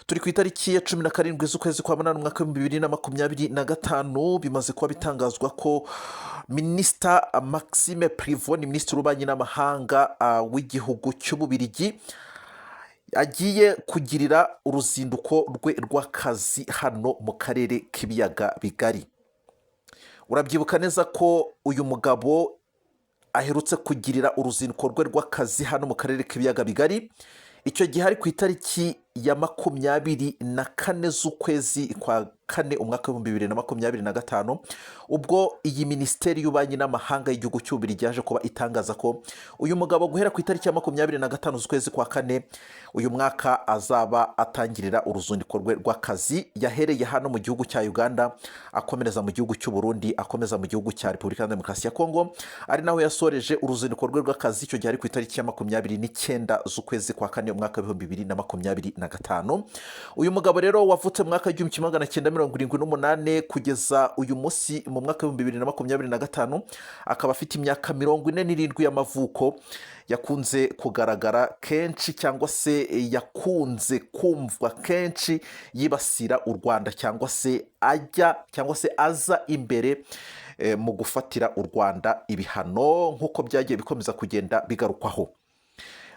turi ku itariki ya 17 z'ukwezi kwa munani umwaka w'ibihumbi bibiri na makumyabiri na gatanu. Bimaze kuba bitangazwa ko minisita Maxime Prevot, ni minisitiri w'ububanyi n'amahanga w'igihugu cy'Ububiligi, agiye kugirira uruzinduko rwe rw'akazi hano mu karere k'ibiyaga bigari. Urabyibuka neza ko uyu mugabo aherutse kugirira uruzinduko rwe rw'akazi hano mu karere k'ibiyaga bigari. Icyo gihe ari ku itariki ya 24 z'ukwezi kwa kane umwaka w'ibihumbi bibiri na makumyabiri na gatanu, ubwo iyi minisiteri y'ububanyi n'amahanga y'igihugu cy'Ububiligi yaje kuba itangaza ko uyu mugabo guhera ku itariki ya 25 z'ukwezi kwa kane uyu mwaka azaba atangirira uruzinduko rwe rw'akazi. Yahereye hano mu gihugu cya Uganda, akomereza mu gihugu cy'u Burundi, akomeza mu gihugu cya Repubulika ya Demokarasi ya Kongo, ari naho yasoreje uruzinduko rwe rw'akazi. Icyo gihe ari ku itariki ya 29 z'ukwezi kwa kane umwaka w'ibihumbi bibiri na makumyabiri na gatanu. Uyu mugabo rero wavutse mu mwaka w'igihumbi kimwe magana cyenda mirongo irindwi n'umunani kugeza uyu munsi mu mwaka w'ibihumbi bibiri na makumyabiri na gatanu, akaba afite imyaka 47 y'amavuko. Yakunze kugaragara kenshi cyangwa se yakunze kumvwa kenshi yibasira u Rwanda cyangwa se aza imbere mu gufatira u Rwanda ibihano nk'uko byagiye bikomeza kugenda bigarukwaho.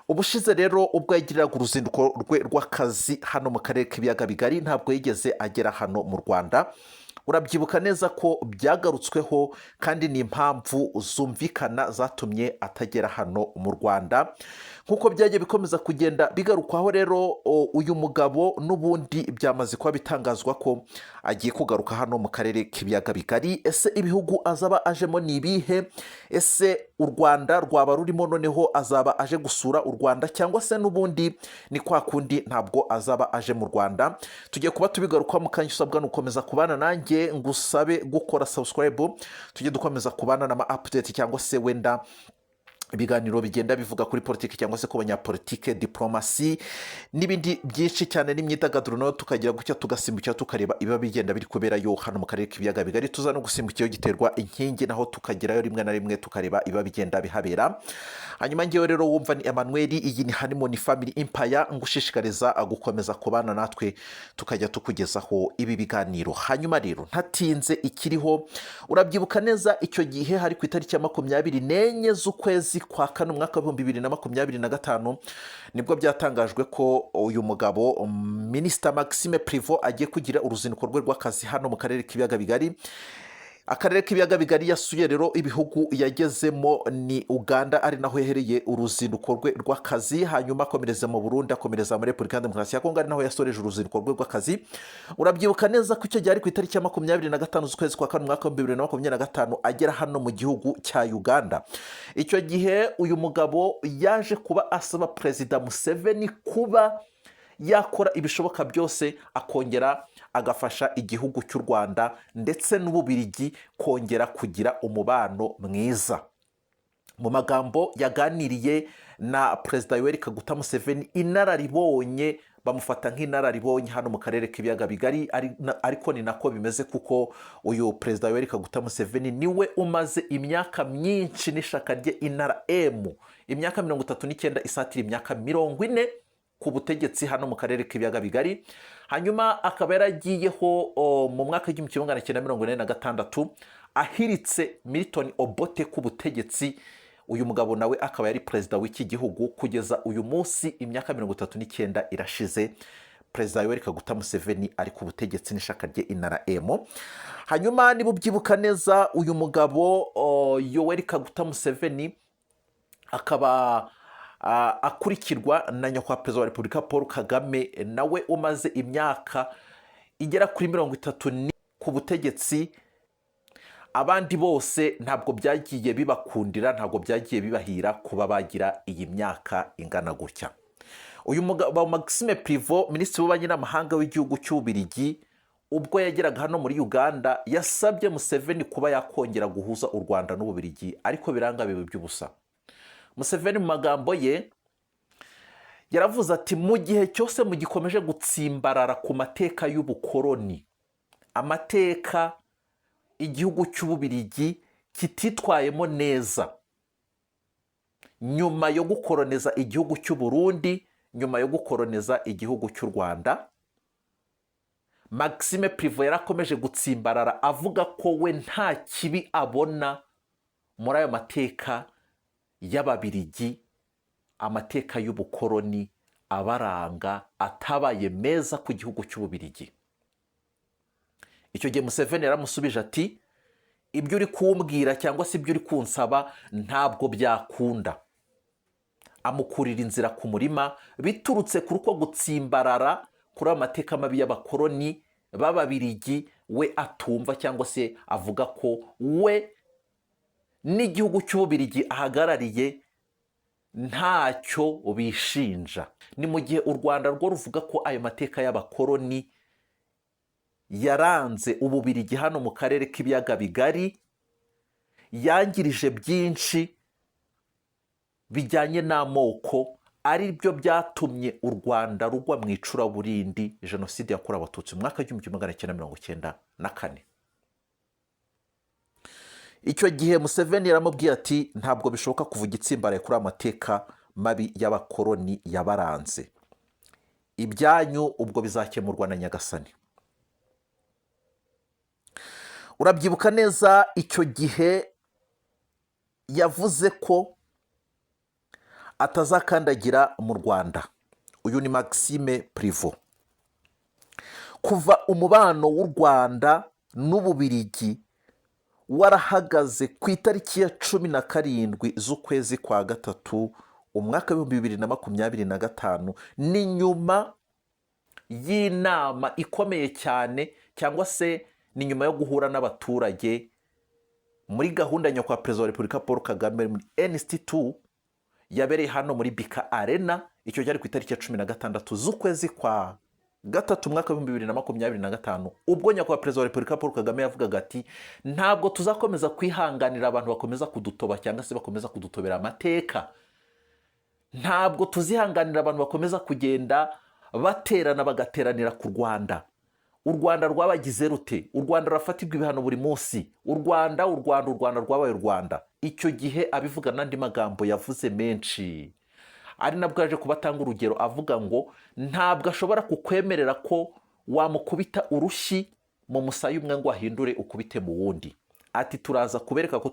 Ubushize rero ubwo yagiriraga uruzinduko rwe rw'akazi hano mu karere k'ibiyaga bigari, ntabwo yigeze agera hano mu Rwanda. Urabyibuka neza ko byagarutsweho kandi ni impamvu zumvikana zatumye atagera hano mu Rwanda. Nk'uko byagiye bikomeza kugenda bigarukwaho rero, uyu mugabo n'ubundi byamaze kuba bitangazwa ko agiye kugaruka hano mu karere k'ibiyaga bigari. Ese ibihugu azaba ajemo ni ibihe? Ese u Rwanda rwaba rurimo noneho azaba aje gusura u Rwanda, cyangwa se n'ubundi ni kwa kundi ntabwo azaba aje mu Rwanda? Tugiye kuba tubigaruka mu kanya. Usabwa nukomeza kubana nanjye, ngusabe gukora subscribe, tujye dukomeza kubana n'ama update cyangwa se wenda ibiganiro bigenda bivuga kuri politiki cyangwa se ku banyapolitike, diplomasi n'ibindi byinshi cyane n'imyidagaduro, nayo tukagira gutya tugasimbukira tukareba ibiba bigenda biri kuberayo hano mu karere k'ibiyaga bigari. Tuza no gusimbukira giterwa inkingi, naho tukagerayo rimwe na rimwe tukareba ibiba bigenda bihabera. Hanyuma ngewe rero wumva ni Emmanuel, iyi ni Honeymoon Family Empire, ngushishikariza gukomeza kubana natwe tukajya tukugezaho ibi biganiro. Hanyuma rero ntatinze, ikiriho urabyibuka neza icyo gihe hari ku itariki ya 24 z'ukwezi kwa kane umwaka w'ibihumbi bibiri na makumyabiri na gatanu, nibwo byatangajwe ko uyu mugabo minisita Maxime Prevot agiye kugira uruzinduko rwe rw'akazi hano mu karere k'ibiyaga bigari. Akarere k'ibiyaga bigari yasuye rero ibihugu yagezemo ni Uganda, ari naho yahereye uruzinduko rwe rw'akazi, hanyuma akomereza mu Burundi, akomereza muri Repubulika ya Demokarasi ya Kongo, ari naho yasoreje uruzinduko rwe rw'akazi. Urabyibuka neza ko icyo gihe ari ku itariki ya 25 z'ukwezi kwa kane umwaka wa 2025 agera hano mu gihugu cya Uganda. Icyo gihe uyu mugabo yaje kuba asaba Perezida Museveni kuba yakora ibishoboka byose akongera agafasha igihugu cy'u Rwanda ndetse n'Ububiligi kongera kugira umubano mwiza. Mu magambo yaganiriye na Perezida Yoweri Kaguta Museveni, inararibonye, bamufata nk'inararibonye hano mu karere k'ibiyaga bigari, ariko ni nako bimeze kuko uyu Perezida Yoweri Kaguta Museveni niwe umaze imyaka myinshi n'ishaka rye INRM, imyaka 39 isatira imyaka 40 ku butegetsi hano mu karere k'ibiyaga bigari. Hanyuma akaba yaragiyeho mu mwaka w'igihumbi kimwe magana cyenda mirongo ine na gatandatu ahiritse Milton Obote ku butegetsi. Uyu mugabo nawe akaba yari perezida w'iki gihugu kugeza uyu munsi, imyaka 39 irashize Perezida Yoweri Kaguta Museveni ari ku butegetsi n'ishaka rye INRM. Hanyuma niba ubyibuka neza, uyu mugabo Yoweri Kaguta Museveni akaba akurikirwa na nyakubahwa perezida wa Repubulika Paul Kagame, nawe umaze imyaka igera kuri 30 ku butegetsi. Abandi bose ntabwo byagiye bibakundira, ntabwo byagiye bibahira kuba bagira iyi myaka ingana gutya. Uyu mugabo Maxime Prevot, minisitiri w'ububanyi n'amahanga w'igihugu cy'Ububiligi, ubwo yageraga hano muri Uganda, yasabye Museveni kuba yakongera guhuza u Rwanda n'Ububiligi, ariko biranga bibe by'ubusa. Museveni mu magambo ye yaravuze ati, mu gihe cyose mugikomeje gutsimbarara ku mateka y'ubukoloni, amateka igihugu cy'Ububiligi kititwayemo neza nyuma yo gukoloniza igihugu cy'u Burundi, nyuma yo gukoloniza igihugu cy'u Rwanda, Maxime Privot yarakomeje gutsimbarara avuga ko we nta kibi abona muri ayo mateka y'Ababiligi, amateka y'ubukoroni abaranga atabaye meza ku gihugu cy'Ububiligi. Icyo gihe Museveni yaramusubije ati ibyo uri kumbwira cyangwa se ibyo uri kunsaba ntabwo byakunda. Amukurira inzira ku murima biturutse kuri uko gutsimbarara kuri amateka mabi y'abakoroni b'Ababiligi we atumva, cyangwa se avuga ko we n'igihugu cy'Ububiligi ahagarariye ntacyo bishinja. Ni mu gihe u Rwanda rwo ruvuga ko ayo mateka y'abakoroni yaranze Ububiligi hano mu karere k'ibiyaga bigari yangirije byinshi bijyanye n'amoko, ari byo byatumye u Rwanda rugwa mu icuraburindi, jenoside yakorewe Abatutsi mu mwaka w'1994. Icyo gihe Museveni yaramubwiye ati ntabwo bishoboka kuvuga itsimbaraye kuri amateka mabi y'abakoroni yabaranze, ibyanyu ubwo bizakemurwa na Nyagasani. Urabyibuka neza icyo gihe yavuze ko atazakandagira mu Rwanda. Uyu ni Maxime Privot. Kuva umubano w'u Rwanda n'Ububiligi warahagaze ku itariki ya 17 z'ukwezi kwa gatatu umwaka w'2025, ni nyuma y'inama ikomeye cyane, cyangwa se ni nyuma yo guhura n'abaturage muri gahunda nyakubahwa Perezida wa Repubulika Paul Kagame muri NST2 yabereye hano muri Bika Arena. Icyo cyari ku itariki ya 16 z'ukwezi kwa gatatu umwaka w'2025, ubwo nyakubahwa Perezida wa Repubulika Paul Kagame yavugaga ati ntabwo tuzakomeza kwihanganira abantu bakomeza kudutoba cyangwa se bakomeza kudutobera amateka. Ntabwo tuzihanganira abantu bakomeza kugenda baterana bagateranira ku Rwanda. U Rwanda rwabagize rute? U Rwanda rafatirwa ibihano buri munsi. U Rwanda rwabaye u Rwanda. Icyo gihe abivuga n'andi magambo yavuze menshi, ari nabwo yaje kubatanga urugero avuga ngo ntabwo ashobora kukwemerera ko wamukubita urushyi mu musaya umwe ngo ahindure ukubite mu wundi. Ati turaza kubereka ko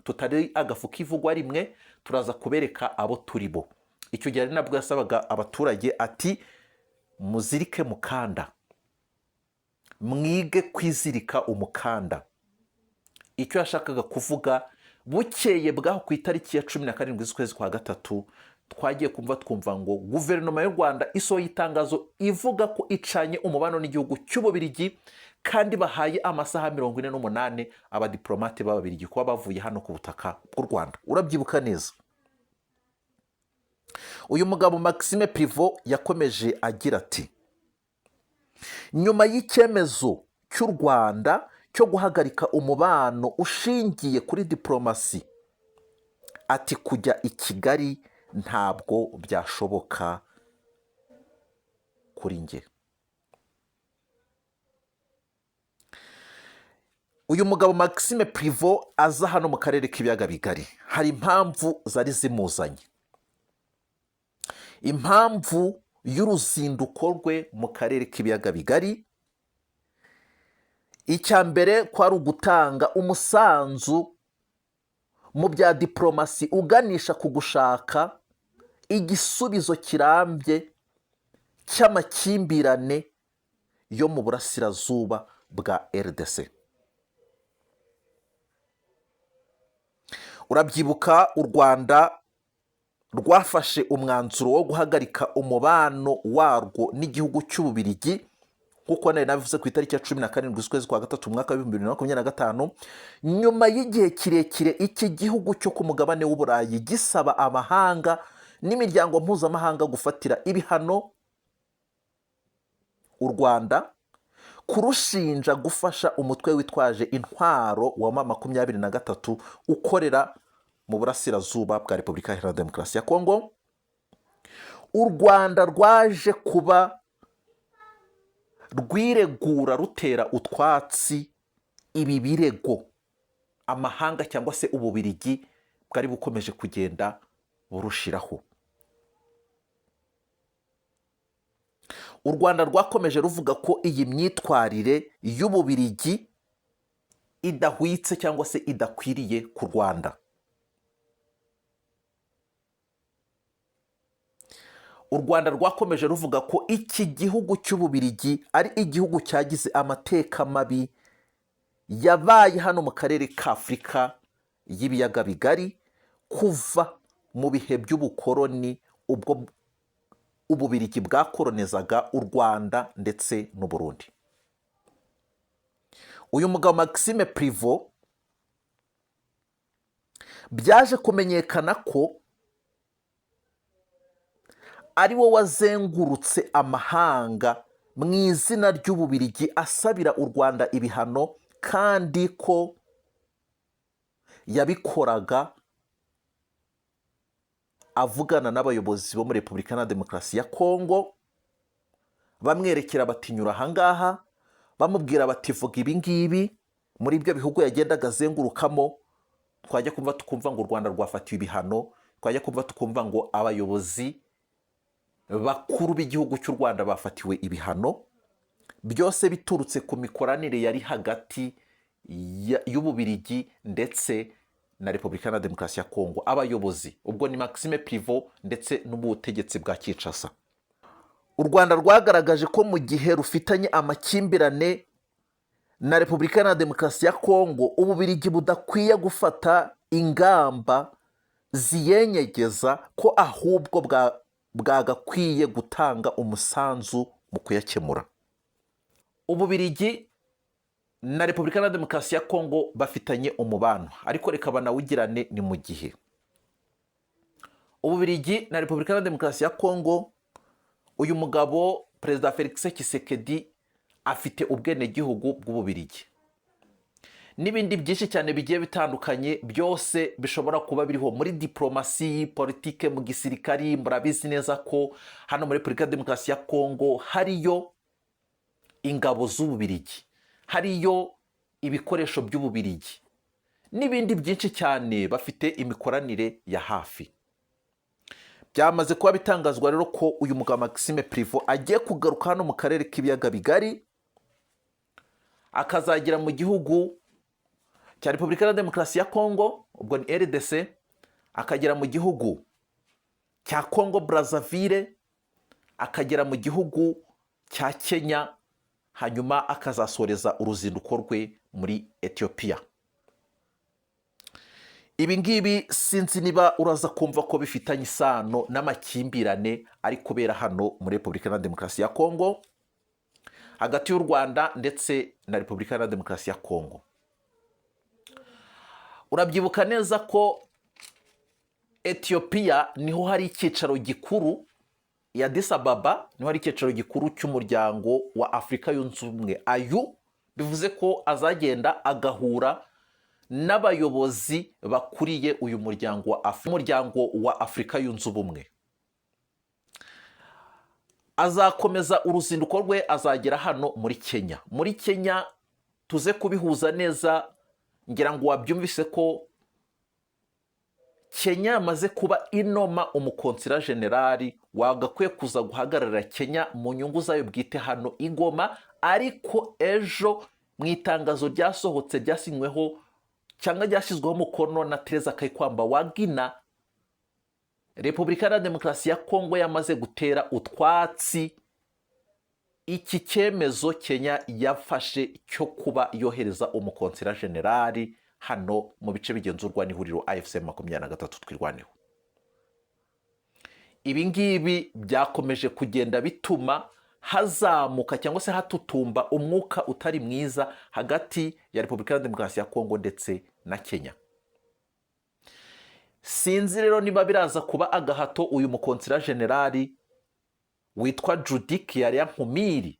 tutari agafu k'ivugwa rimwe, turaza kubereka abo turi bo. Icyo gihe ari nabwo yasabaga abaturage ati muzirike mukanda, mwige kwizirika umukanda. Icyo yashakaga kuvuga, bukeye bwaho ku itariki ya 17 z'ukwezi kwa gatatu twagiye twumva ngo guverinoma y'u Rwanda isohoye itangazo ivuga ko icanye umubano n'igihugu cy'Ububiligi, kandi bahaye amasaha 48 abadiplomate b'Ababiligi kuba bavuye hano ku butaka bw'u Rwanda. Urabyibuka neza. Uyu mugabo Maxime Privot yakomeje agira ati nyuma y'icyemezo cy'u Rwanda cyo guhagarika umubano ushingiye kuri diplomasi, ati kujya i Kigali ntabwo byashoboka kuri nge. Uyu mugabo Maxime Privot aza hano mu karere k'ibiyaga bigari hari impamvu zari zimuzanye. Impamvu y'uruzinduko rwe mu karere k'ibiyaga bigari, icya mbere kwari ugutanga umusanzu mu bya diplomasi uganisha ku gushaka igisubizo kirambye cy'amakimbirane yo mu burasirazuba bwa RDC. Urabyibuka u Rwanda rwafashe umwanzuro wo guhagarika umubano warwo n'igihugu cy'Ububiligi, kuko nari nabivuze ku itariki ya 17 z'ukwezi kwa gatatu umwaka wa 2025, nyuma y'igihe kirekire iki gihugu cyo ku mugabane w'Uburayi gisaba amahanga n'imiryango mpuzamahanga gufatira ibihano u Rwanda, kurushinja gufasha umutwe witwaje intwaro wa M23 ukorera mu burasirazuba bwa Repubulika Iharanira Demokarasi ya Kongo. U Rwanda rwaje kuba rwiregura rutera utwatsi ibi birego amahanga cyangwa se Ububiligi bwari bukomeje kugenda burushiraho. u Rwanda rwakomeje ruvuga ko iyi myitwarire y'Ububiligi idahwitse cyangwa se idakwiriye ku Rwanda. U Rwanda rwakomeje ruvuga ko iki gihugu cy'Ububiligi ari igihugu cyagize amateka mabi yabaye hano mu karere ka Afurika y'ibiyaga bigari kuva mu bihe by'ubukoroni ubwo Ububiligi bwakoronezaga u Rwanda ndetse n'u Burundi. Uyu mugabo Maxime Prevot byaje kumenyekana ko ari wo wazengurutse amahanga mu izina ry'Ububiligi asabira u Rwanda ibihano, kandi ko yabikoraga avugana n'abayobozi bo muri Repubulika na Demokarasi ya Kongo, bamwerekera bati nyura ahangaha, bamubwira bati vuga ibi ngibi. Muri ibyo bihugu yagendaga azengurukamo twajya kumva tukumva ngo u Rwanda rwafatiwe ibihano, twajya kumva tukumva ngo abayobozi bakuru b'igihugu cy'u Rwanda bafatiwe ibihano, byose biturutse ku mikoranire yari hagati y'Ububiligi ndetse na Repubulika na Demokarasi ya Kongo. Abayobozi ubwo ni Maxime Prevot ndetse n'ubutegetsi bwa Kinshasa. U Rwanda rwagaragaje ko mu gihe rufitanye amakimbirane na Repubulika na Demokarasi ya Kongo, Ububiligi budakwiye gufata ingamba ziyenyegeza, ko ahubwo bwagakwiye gutanga umusanzu mu kuyakemura. Ububiligi na Repubulika na Demokarasi ya Kongo bafitanye umubano, ariko reka banawugirane ni mu gihe Ububiligi na Repubulika na Demokarasi ya Kongo, uyu mugabo Perezida Felix Tshisekedi afite ubwenegihugu bw'Ububiligi n'ibindi byinshi cyane bigiye bitandukanye, byose bishobora kuba biriho muri diplomasi, politike, mu gisirikari. Murabizi neza ko hano muri Repubulika ya Demokarasi ya Kongo hariyo ingabo z'Ububiligi, hariyo ibikoresho by'Ububiligi n'ibindi byinshi cyane, bafite imikoranire ya hafi. Byamaze kuba bitangazwa rero ko uyu mugabo Maxime Prevot agiye kugaruka hano mu karere k'ibiyaga bigari, akazagera mu gihugu cya Repubulika ya Demokarasi ya Kongo, ubwo ni RDC, akagera mu gihugu cya Kongo Brazzaville, akagera mu gihugu cya Kenya, hanyuma akazasoreza uruzinduko rwe muri Ethiopia. Ibi ngibi sinzi niba uraza kumva ko bifitanye isano n'amakimbirane ari kubera hano muri Repubulika na Demokarasi ya Kongo, hagati y'u Rwanda ndetse na Repubulika na Demokarasi ya Kongo. Urabyibuka neza ko Ethiopia niho hari icyicaro gikuru, ya Addis Ababa niho hari icyicaro gikuru cy'umuryango wa Afurika yunze ubumwe AU. Bivuze ko azagenda agahura n'abayobozi bakuriye uyu muryango wa Afurika yunze ubumwe. Azakomeza uruzinduko rwe, azagera hano muri Kenya. Muri Kenya tuze kubihuza neza, ngira ngo wabyumvise ko Kenya yamaze kuba inoma umukonsila generali wagakwiye kuza guhagararira Kenya mu nyungu zayo bwite hano i Goma. Ariko ejo mu itangazo ryasohotse ryasinyweho cyangwa ryashyizweho umukono na Teresa Kayikwamba wa Guinea, Repubulika ya Demokarasi ya Kongo yamaze gutera utwatsi iki cyemezo Kenya yafashe cyo kuba yohereza umukonsila generali hano mu bice bigenzurwa n'ihuriro AFC 23 twirwaneho. Ibi ngibi byakomeje kugenda bituma hazamuka cyangwa se hatutumba umwuka utari mwiza hagati ya Repubulika ya Demokarasi ya Kongo ndetse na Kenya. Sinzi rero niba biraza kuba agahato uyu mukonsila generali witwa Judy Kyariakumiri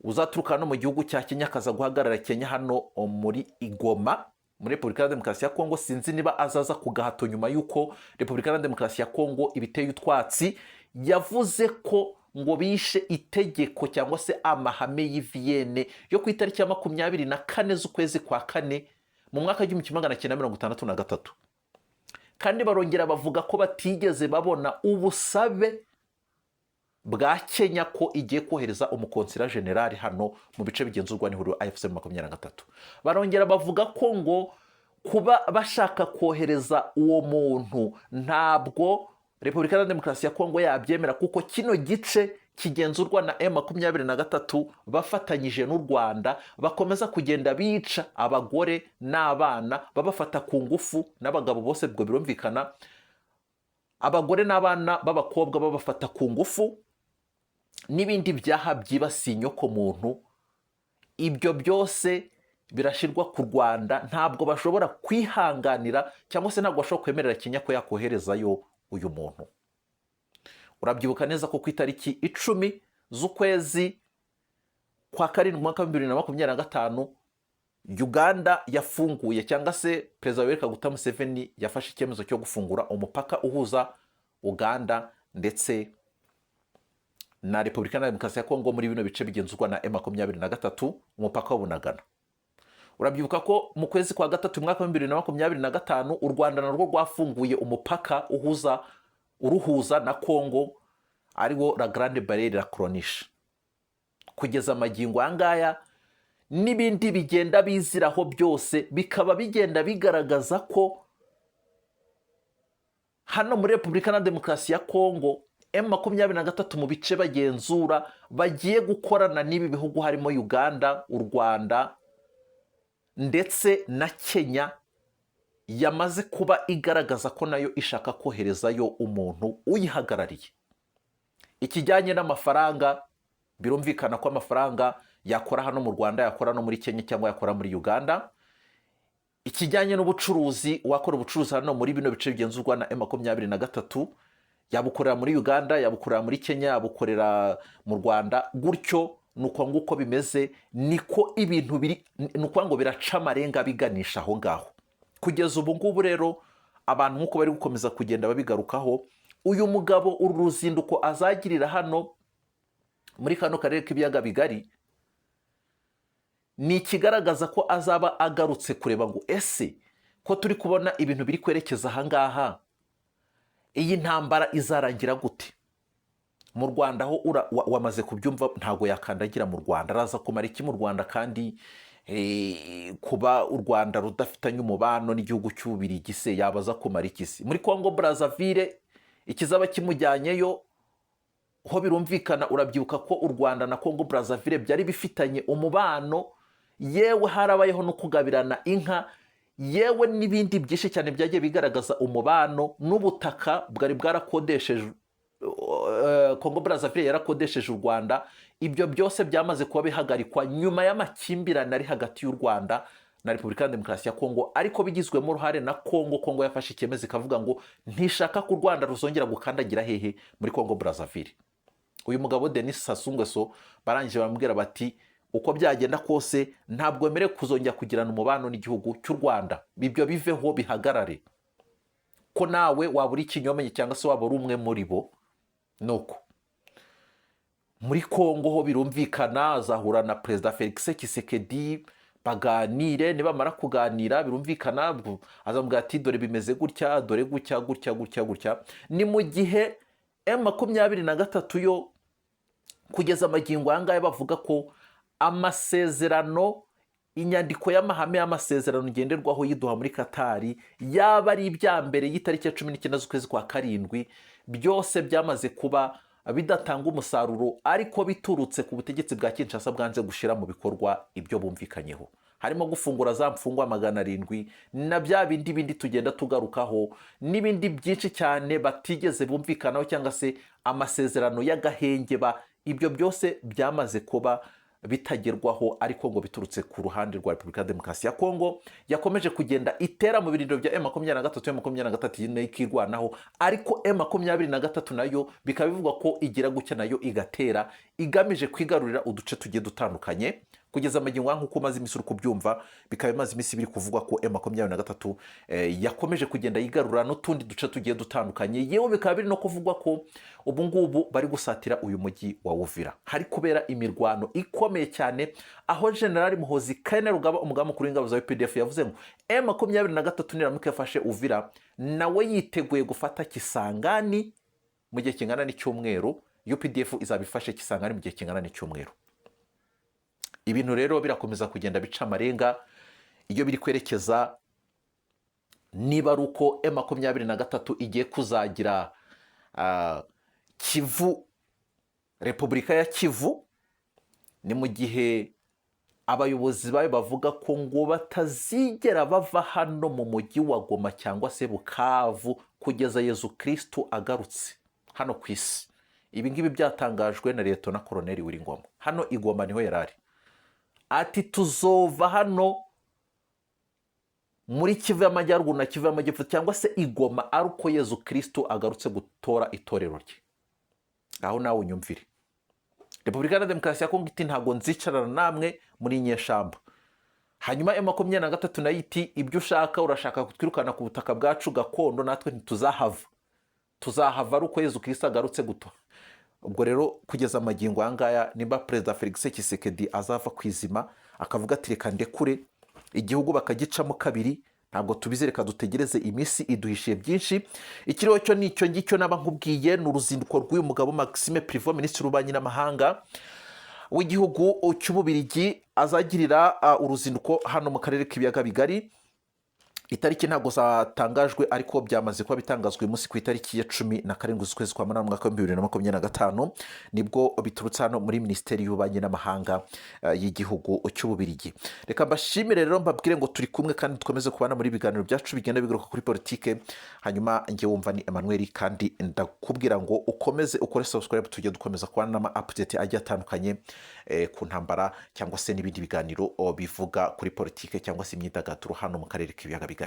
uzaturuka no mu gihugu cya Kenya akaza guhagarara Kenya hano muri Goma muri Repubulika ya Demokarasi ya Kongo. Sinzi niba azaza ku gahato nyuma y'uko Repubulika ya Demokarasi ya Kongo ibiteye utwatsi, yavuze ko ngo bishe itegeko cyangwa se amahame y'Ivienne yo ku itariki ya 24 z'ukwezi kwa kane mu mwaka w'1963, kandi barongera bavuga ko batigeze babona ubusabe bwa Kenya ko igiye kohereza umukonsila generali hano mu bice bigenzurwa n'ihuriro AFC 23. Barongera bavuga ko ngo kuba bashaka kohereza uwo muntu ntabwo Repubulika ya Demokarasi ya Kongo yabyemera, kuko kino gice kigenzurwa na M23 bafatanyije n'u Rwanda bakomeza kugenda bica abagore n'abana, babafata ku ngufu, n'abagabo bose bwo birumvikana, abagore n'abana b'abakobwa babafata ku ngufu, n'ibindi byaha byibasiye inyoko muntu. Ibyo byose birashirwa ku Rwanda, ntabwo bashobora kwihanganira cyangwa se ntabwo bashobora kwemerera Kenya ko yakoherezayo uyu muntu. Urabyibuka neza ko ku itariki 10 z'ukwezi kwa karindwi mwaka wa 2025 Uganda yafunguye, cyangwa se Perezida Yoweri Kaguta Museveni yafashe icyemezo cyo gufungura umupaka uhuza Uganda ndetse na Repubulika ya Demokarasi ya Kongo muri bino bice bigenzurwa na M23, umupaka wa Bunagana. Urabyibuka ko mu kwezi kwa gatatu mwaka wa 2025 u Rwanda narwo rwafunguye umupaka uruhuza na Kongo, ariwo La Grande Barriere la Corniche. Kugeza amagingo angaya n'ibindi bigenda biziraho byose bikaba bigenda bigaragaza ko hano muri Repubulika ya Demokarasi ya Kongo M23 mu bice bagenzura bagiye gukorana n'ibi bihugu harimo Uganda, u Rwanda ndetse na Kenya, yamaze kuba igaragaza ko nayo ishaka koherezayo umuntu uyihagarariye. Ikijyanye n'amafaranga, birumvikana ko amafaranga yakora hano mu Rwanda, yakora no muri Kenya cyangwa yakora muri Uganda. Ikijyanye n'ubucuruzi, wakora ubucuruzi hano muri bino bice bigenzurwa na M23, yabukorera muri Uganda, yabukorera muri Kenya, yabukorera mu Rwanda. Gutyo nuko nguko bimeze, niko ibintu biri, nuko ngo biraca amarenga biganisha aho ngaho. Kugeza ubu ngubu rero abantu nkuko bari gukomeza kugenda babigarukaho, uyu mugabo uru ruzinduko azagirira hano muri kano karere k'ibiyaga bigari ni ikigaragaza ko azaba agarutse kureba ngo ese ko turi kubona ibintu biri kwerekeza aha ngaha, iyi ntambara izarangira gute? Mu Rwanda ho wamaze kubyumva, ntago yakandagira mu Rwanda. Araza kumara iki mu Rwanda kandi kuba u Rwanda rudafitanye umubano n'igihugu cy'Ububirigi se yabaza kumara iki se? Muri Congo Brazzaville ikizaba kimujyanyeyo ho birumvikana. Urabyibuka ko u Rwanda na Congo Brazzaville byari bifitanye umubano, yewe harabayeho no kugabirana inka, yewe n'ibindi byinshi cyane byagiye bigaragaza umubano. N'ubutaka bwari bwarakodesheje, Congo Brazzaville yarakodesheje u Rwanda. Ibyo byose byamaze kuba bihagarikwa nyuma y'amakimbirane ari hagati y'u Rwanda na Repubulika ya Demokarasi ya Kongo, ariko bigizwemo uruhare na Kongo. Kongo yafashe icyemezo ikavuga ngo ntishaka ko u Rwanda ruzongera gukandagira hehe muri Congo Brazzaville. Uyu mugabo Denis Sassou Nguesso barangije bamubwira bati uko byagenda kose ntabwo wemerewe kuzongera kugirana umubano n'igihugu cy'u Rwanda, ibyo biveho bihagarare, ko nawe waba uri ikinyoma cyangwa se waba uri umwe muri bo. Nuko muri Kongo ho birumvikana azahura na Perezida Felix Tshisekedi baganire. Nibamara kuganira birumvikana azamubwira ati dore bimeze gutya, dore gutya gutya gutya gutya. Ni mu gihe M23 yo kugeza amagingo ayangaya bavuga ko amasezerano, inyandiko y'amahame y'amasezerano ngenderwaho yiduha muri Katari yaba ari ibya mbere y'itariki ya 19 z'ukwezi kwa karindwi, byose byamaze kuba bidatanga umusaruro, ariko biturutse ku butegetsi bwa Kinshasa bwanze gushira mu bikorwa ibyo bumvikanyeho. Harimo gufungura za mfungwa 700 na bya bindi tugenda tugarukaho, n'ibindi byinshi cyane batigeze bumvikanaho, cyangwa se amasezerano y'agahenge. Ibyo byose byamaze kuba bitagerwaho, ariko ngo biturutse ku ruhande rwa Repubulika ya Demokarasi ya Kongo yakomeje kugenda itera mu birindiro bya M23 ikirwanaho, ariko M23 nayo bikaba bivugwa ko igira gutya nayo igatera igamije kwigarurira uduce tugiye dutandukanye. Kugeza amagingo nk'uko maze iminsi uri kubyumva, bikaba bimaze iminsi biri kuvugwa ko M23 yakomeje kugenda yigarura n'utundi duce tugiye dutandukanye. Yewe bikaba biri no kuvugwa ko ubu ngubu bari gusatira uyu mujyi wa Uvira, hari kubera imirwano ikomeye cyane, aho General Muhozi Kainerugaba, umugaba mukuru w'ingabo za UPDF, yavuze ngo M23 niramuka yafashe Uvira nawe yiteguye gufata Kisangani mu gihe kingana n'icyumweru, UPDF izabifashe kisanga ari mu gihe kingana n'icyumweru. Ibintu rero birakomeza kugenda bica amarenga iyo biri kwerekeza niba ari uko M23 igiye kuzagira Kivu, Repubulika ya Kivu, ni mu gihe abayobozi bayo bavuga ko ngo batazigera bava hano mu mujyi wa Goma cyangwa se Bukavu kugeza Yezu Kristo agarutse hano ku isi. Ibi ngibi byatangajwe na Liyetona Koloneli Wiringoma. Hano i Goma niho yarari. Ati tuzova hano muri Kivu y'Amajyaruguru na Kivu y'Amajyepfo cyangwa se i Goma ari uko Yezu Kristo agarutse gutora itorero rye. Aho nawe unyumvire. Repubulika ya Demokarasi ya Kongo iti ntago nzicarana namwe muri nyeshamba. Hanyuma M23 nayo iti ibyo ushaka urashaka kutwirukana ku butaka bwacu gakondo, natwe ntituzahava. Tuzahava ari uko Yezu Kristo agarutse gutora. Ubwo rero kugeza amagingo ayangaya nimba Perezida Felix Tshisekedi azava kwizima akavuga ati reka ndekure igihugu bakagicamo kabiri, ntabwo tubize, reka dutegereze iminsi iduhishiye byinshi. Ikiriho cyo nicyo ngicyo naba nkubwiye, ni uruzinduko rw'uyu mugabo Maxime Prevot, Minisitiri w'Ububanyi n'Amahanga w'igihugu cy'Ububirigi, azagirira uruzinduko hano mu karere k'ibiyaga bigari. Itariki ntabwo zatangajwe ariko byamaze kuba bitangazwe uyu munsi ku itariki ya 17 z'ukwezi kwa Munani mwaka wa 2025 nibwo biturutse hano muri Minisiteri y'Ububanyi n'Amahanga y'igihugu cy'Ububirigi. Reka mbashimire rero mbabwire ngo turi kumwe kandi dukomeze kubana muri biganiro byacu bigenda bigaruka kuri politike. Hanyuma ngiye wumva ni Emmanuel kandi ndakubwira ngo ukomeze ukore subscribe tujye dukomeza kubana n'ama update agiye atandukanye ku ntambara cyangwa se n'ibindi biganiro bivuga kuri politike cyangwa se imyidagaduro hano mu karere k'ibiyaga bigari.